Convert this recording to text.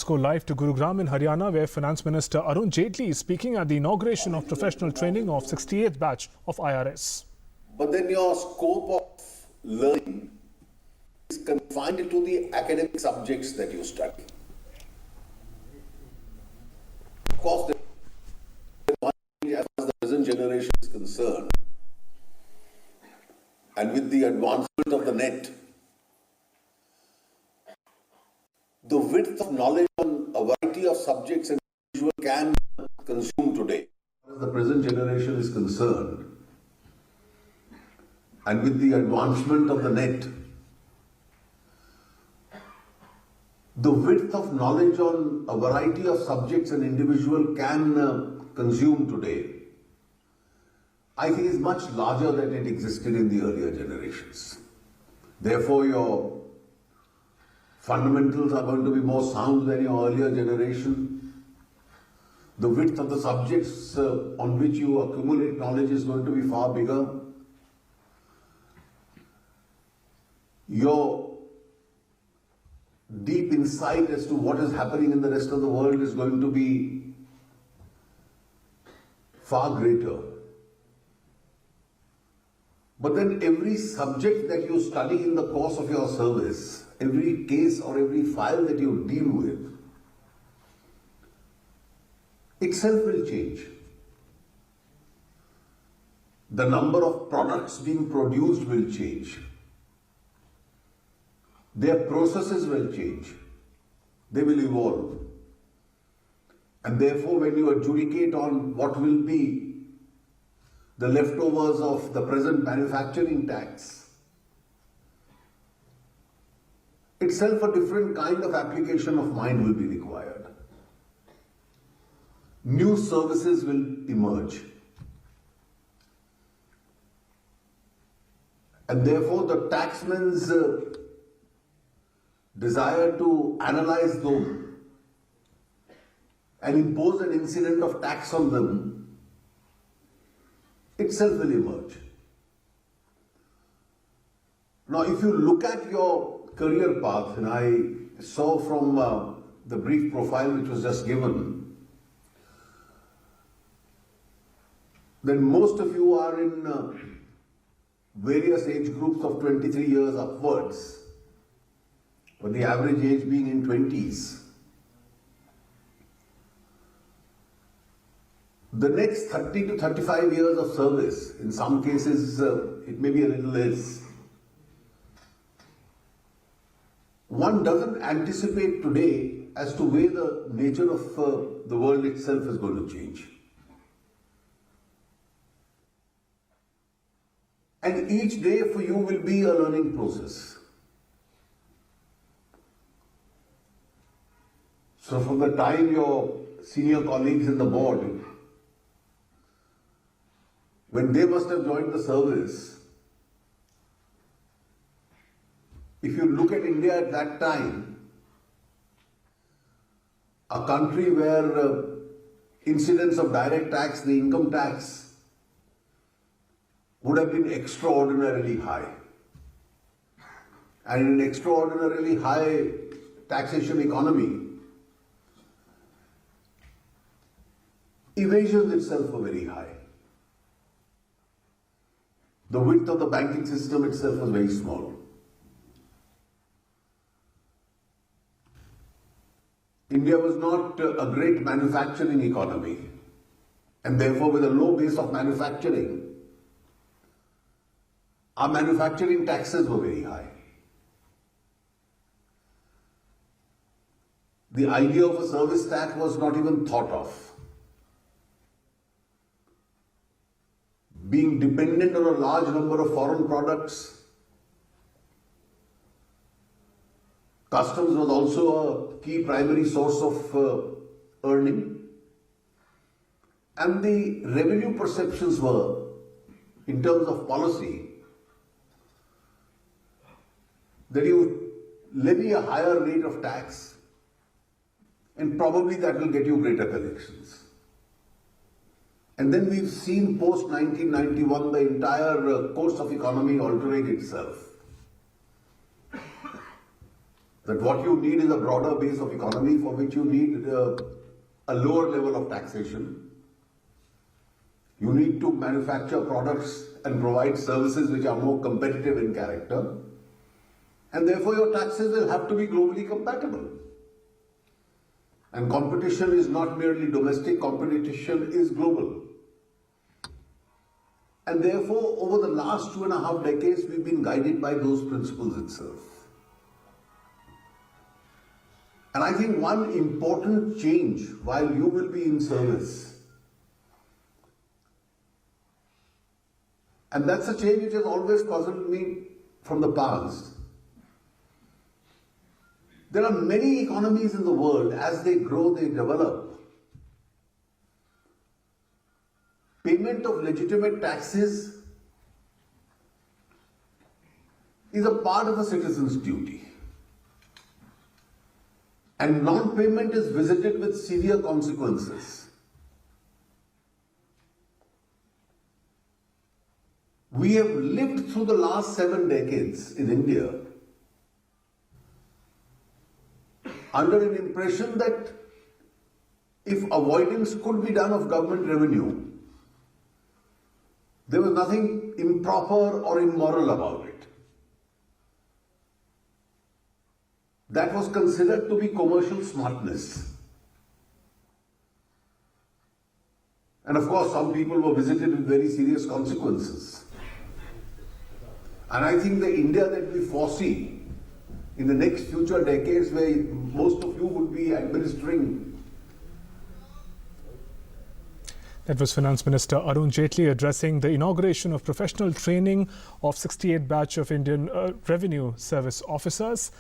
go live to Gurugram in Haryana, where Finance Minister Arun Jaitley is speaking at the inauguration of professional training of 68th batch of IRS. But then your scope of learning is confined to the academic subjects that you study. Of course, as far as the present generation is concerned, and with the advancement of the net, the width of knowledge on a variety of subjects an individual can consume today. As far as the present generation is concerned, and with the advancement of the net, the width of knowledge on a variety of subjects an individual can consume today, I think is much larger than it existed in the earlier generations. Therefore, your fundamentals are going to be more sound than your earlier generation. The width of the subjects on which you accumulate knowledge is going to be far bigger. Your deep insight as to what is happening in the rest of the world is going to be far greater. But then every subject that you study in the course of your service, every case or every file that you deal with, itself will change. The number of products being produced will change. Their processes will change. They will evolve. And therefore, when you adjudicate on what will be the leftovers of the present manufacturing tax, itself a different kind of application of mind will be required. New services will emerge. And therefore, the taxman's desire to analyze them and impose an incident of tax on them itself will emerge. Now, if you look at your career path, and I saw from the brief profile which was just given, then most of you are in various age groups of 23 years upwards, but the average age being in 20s. The next 30 to 35 years of service, in some cases it may be a little less, one doesn't anticipate today as to where the nature of the world itself is going to change. And each day for you will be a learning process. So from the time your senior colleagues in the board, when they must have joined the service, if you look at India at that time, a country where incidence of direct tax, the income tax, would have been extraordinarily high. And in an extraordinarily high taxation economy, evasions itself were very high. The width of the banking system itself was very small. India was not a great manufacturing economy, and therefore with a low base of manufacturing, our manufacturing taxes were very high. The idea of a service tax was not even thought of. Being dependent on a large number of foreign products, customs was also a key primary source of earning. And the revenue perceptions were, in terms of policy, that you levy a higher rate of tax and probably that will get you greater collections. And then we've seen post 1991 the entire course of economy altering itself. that what you need is a broader base of economy for which you need a lower level of taxation. You need to manufacture products and provide services which are more competitive in character. And therefore your taxes will have to be globally compatible. And competition is not merely domestic, competition is global. And therefore, over the last 2.5 decades, we've been guided by those principles itself. And I think one important change while you will be in service, and that's a change which has always puzzled me from the past. There are many economies in the world, as they grow, they develop. Payment of legitimate taxes is a part of a citizen's duty. And non-payment is visited with severe consequences. We have lived through the last 7 decades in India under an impression that if avoidance could be done of government revenue, there was nothing improper or immoral about it. That was considered to be commercial smartness. And of course, some people were visited with very serious consequences. And I think the India that we foresee in the next future decades, where most of you would be administering. That was Finance Minister Arun Jaitley addressing the inauguration of professional training of 68th batch of Indian Revenue Service officers.